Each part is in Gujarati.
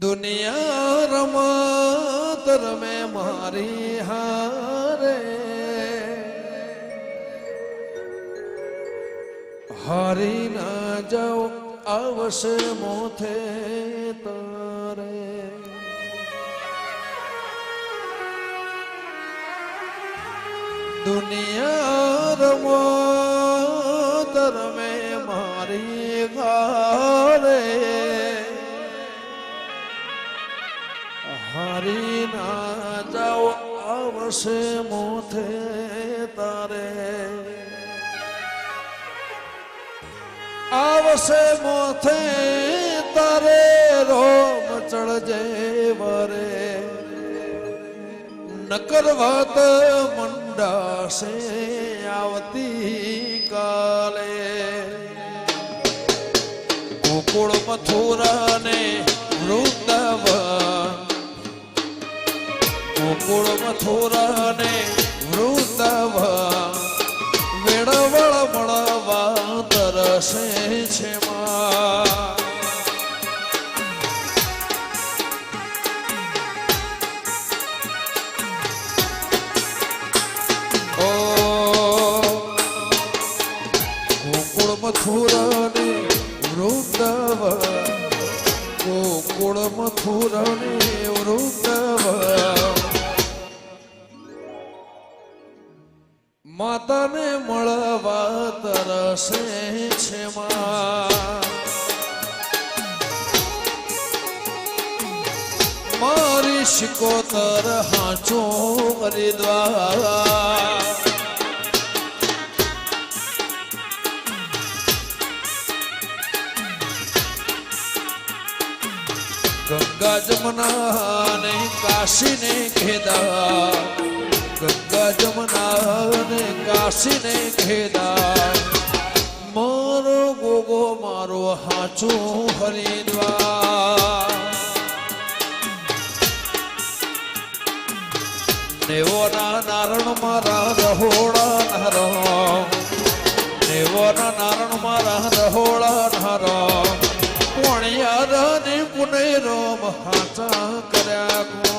દુનિયા રમત રમે મારી હારે, હારી ના જાઓ આવશે મોથે તારે. દુનિયા રમત રમે મારી હારે, હારી ના જાઓ આવશે મોથે તારે. આવશે મોથે તારે રોમ ચડજે વરે, નકર વાત મંડાશે આવતી કાલે. ગોકુળ મથુરા ને વૃંદાવન, ગોકુળ મથુરા ને વૃંદાવન, વેળવળ મળવા તરસે છે માં. ગોકુળ મથુરા ને વૃંદાવન, ગોકુળ મથુરા ને વૃંદાવન, માતાને મળવા તરસે છે માં. મારી શિકોતર હાચો હરિદ્વાર, ગંગા જમના ને કાશી ને કેદાર, ગંગા જમના ને કાશી ને કેદાર, મારો ગોગો મારો હાચો હરિદ્વાર. નેવોના નારણ મારા રહોળા નહરો, નેવોના નારણ મારા રહોળા નહરો, પોણિયાર ને પુનેરો હાચા કર્યા કો.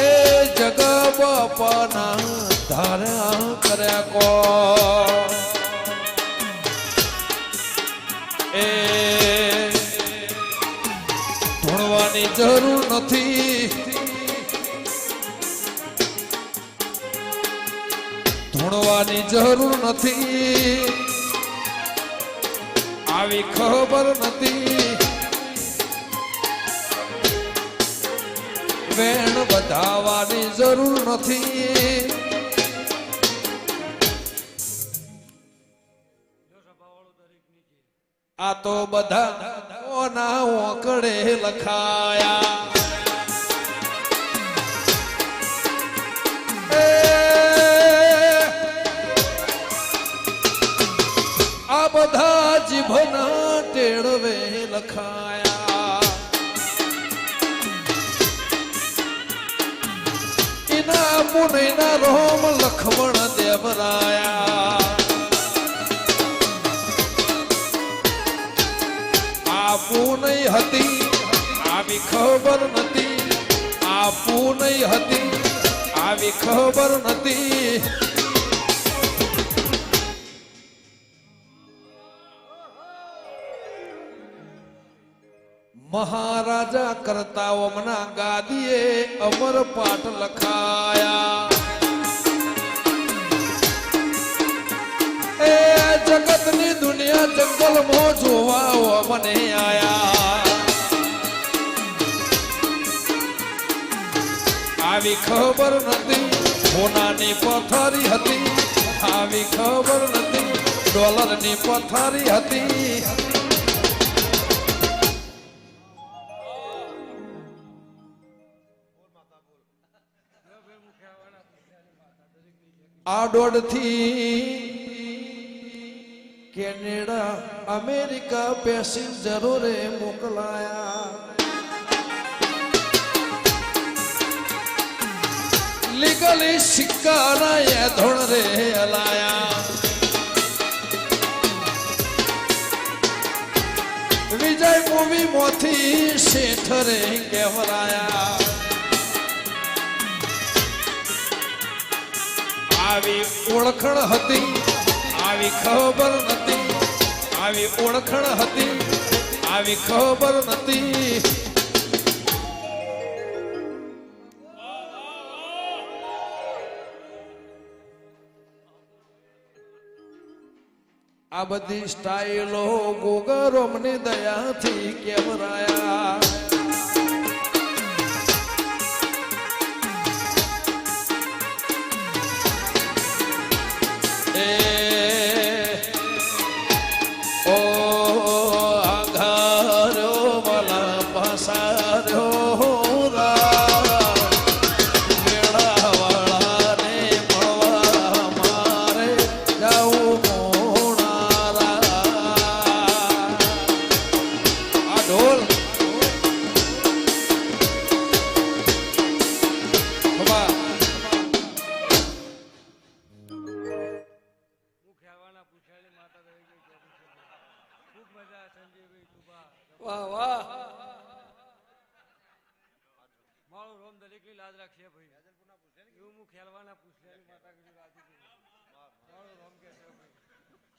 એ જગ બાપાના ધાર્યા કર્યા કો. એ ધૂણવાની જરૂર નથી, ધૂણવાની જરૂર નથી, આવી ખબર નથી. વેણ બધાવાની જરૂર નથી. આ તો બધા ના ઓકડે લખાયા. આ બધા જીભના ટેળવે લખાયા. એના મુનૈના રોમ લખમણ દેવરાયા. આપું નહીં હતી આવી ખબર નથી, આપું નહીં હતી આવી ખબર નથી. મહારાજા કરતા ઓમના ગાદીએ અમર પાઠ લખાયા. એ જગતની દુનિયા જંગલમાં જોવા મને આયા. આવી ખબર નથી સોનાની પથારી હતી, આવી ખબર નથી ડોલરની પથારી હતી. આ દોડથી કેનેડા અમેરિકા પેસેન્જરો રે મોકલાયા. લીગલી સિક્કાના એ ધોણ રે હલાયા. મૂવી મોથી શેઠ રે કેવરાયા આવી ઓળખણ હતી આવી ખબર નથી આવી ઓળખણ હતી આવી ખબર નથી આ બધી સ્ટાઈલો ગોગરોમની દયાથી કેવરાયા વાહ વાહ મારો રોમ દરેકની લાજ રાખશે ભાઈ એવું હું ખેલવાના પૂછ્યા માતા કીધું રાજી મારો રોમ કે છે ભાઈ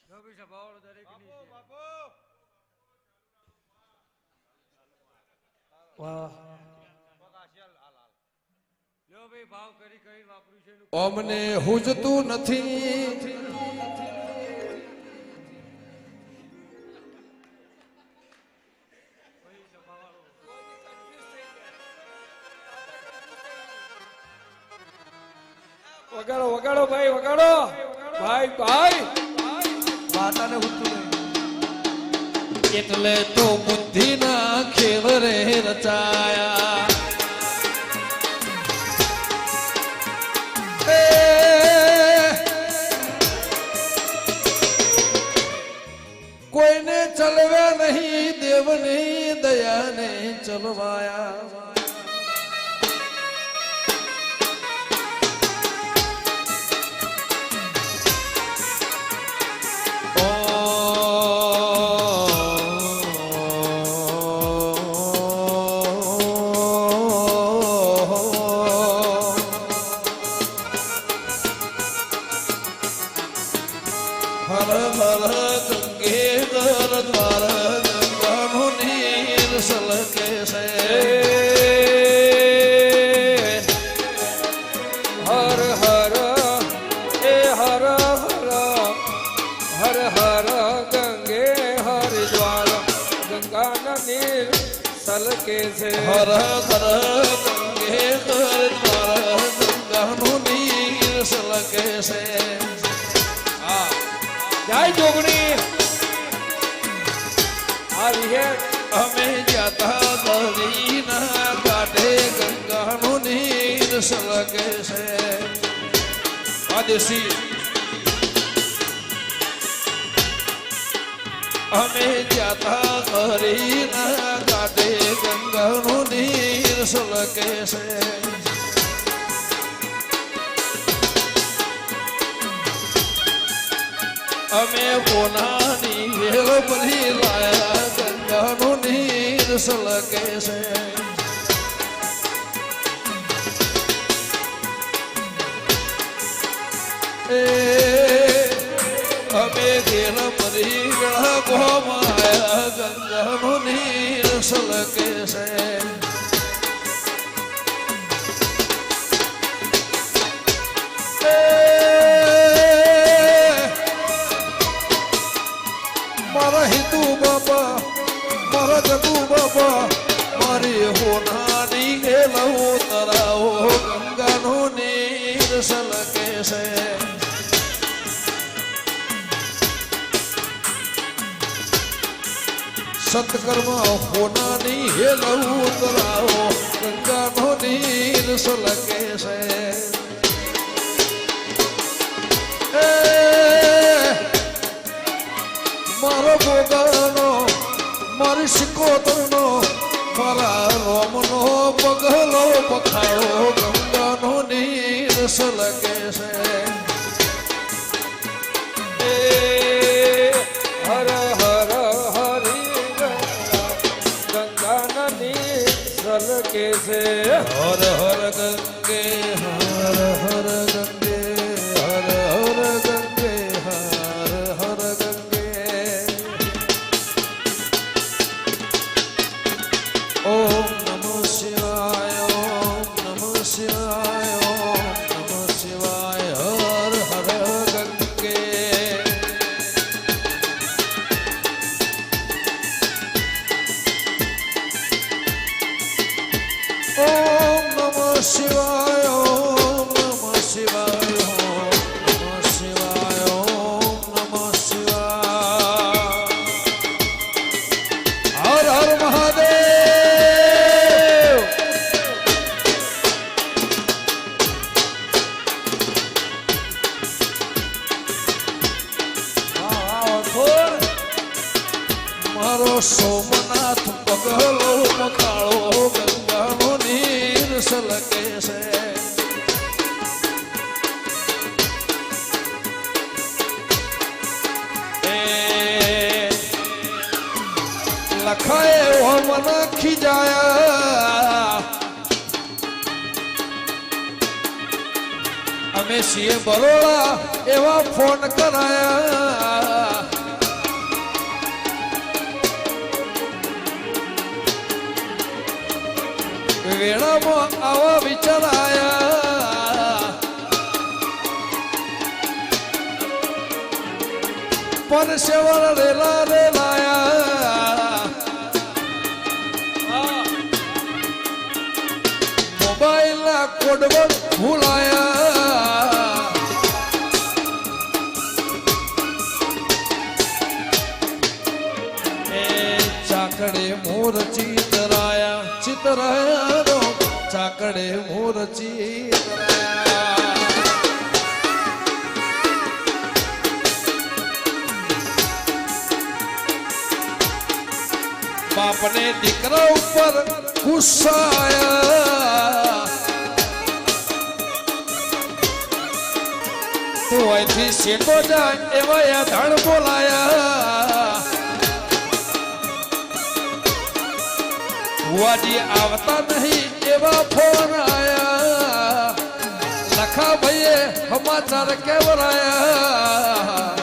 જો બી સભાવાળો દરેકની વાહ લ્યો ભાઈ ભાવ કરી કરી વાપર્યું છે અમને હુજતું નથી વગાડો વગાડો ભાઈ વગાડો ભાઈ ભાઈ માતાને ઉઠતું નહીં એટલે તો બુદ્ધિના ખેલ રે રચાયા કોઈને ચલવ્યા નહીં દેવની દયાને ચલવાયા હર હર ગંગે દર દ્વાર ગંગાનું નીર સલકે છે હર હર એ હર હર હર હર ગંગે હરિદ્વાર ગંગાના નીર સલકે છે હર હર ગંગે દર દ્વાર ગંગાનું નીર સલકે છે જય જોગણી આવી હે અમે જાતા દરીના કાંઠે ગંગાનું નીર સલકે છે આદેશી અમે જાતા દરીના કાંઠે ગંગાનું નીર સલકે છે અમે પોનાની વેલ ભરી લાયા ગંગાનું નીર સલકે છે અમે ઘેર ભરી ગળા ગોમાયા ગંગાનું નીર સલકે છે મારા હિતુ બાબા મારા જગુ બાબા મારી હોનાની ગેલવું તરાવો ગંગાનું નીર સલકે છે સત્કર્મ હોનાની હેલવું તરાવો ગંગાનું નીર સલકે છે મારો ગોગરનો મારી સિકોતરનો મારા રોમનો પગલો પખાડો ગંગાનો નીર સલકે છે હર હર હરિ ગંગા છે હર હર ગંગે હર હર ગંગે હર હર ગંગે હર હર ગંગે ઓમ નમઃ શિવાય ઓમ નમઃ શિવાય ઓમ નમઃ શિવાય હર હર ગંગે ઓમ નમઃ શિવાય ઓમ નમઃ શિવાય ઓમ નમઃ શિવાય ઓમ નમઃ શિવાય હર હર મહાદેવ મારો સોમનાથ પગલો મકાળો ગંગાનો નીર સલકે છે લખાય હોમન ખીજાયા અમે છીએ બરોડા એવા ફોન કરાયા વેળામાં આવા વિચારાયા પણ સેવર રેલા રેલાયા મોબાઈલ ના કોડવર્ડ ભૂલાયા એ ચાકડે મોર ચિતરાયા ચિતરાયા રો ચાકડે મોર ચિતરાયા બાપને દીકરા ઉપર ગુસ્સાયા તું અહીંથી શેકો જાય એવા ધણ બોલાયા ભુવાજી આવતા નહીં એવા ફોન આયા લખા ભાઈએ સમાચાર કેવરાયા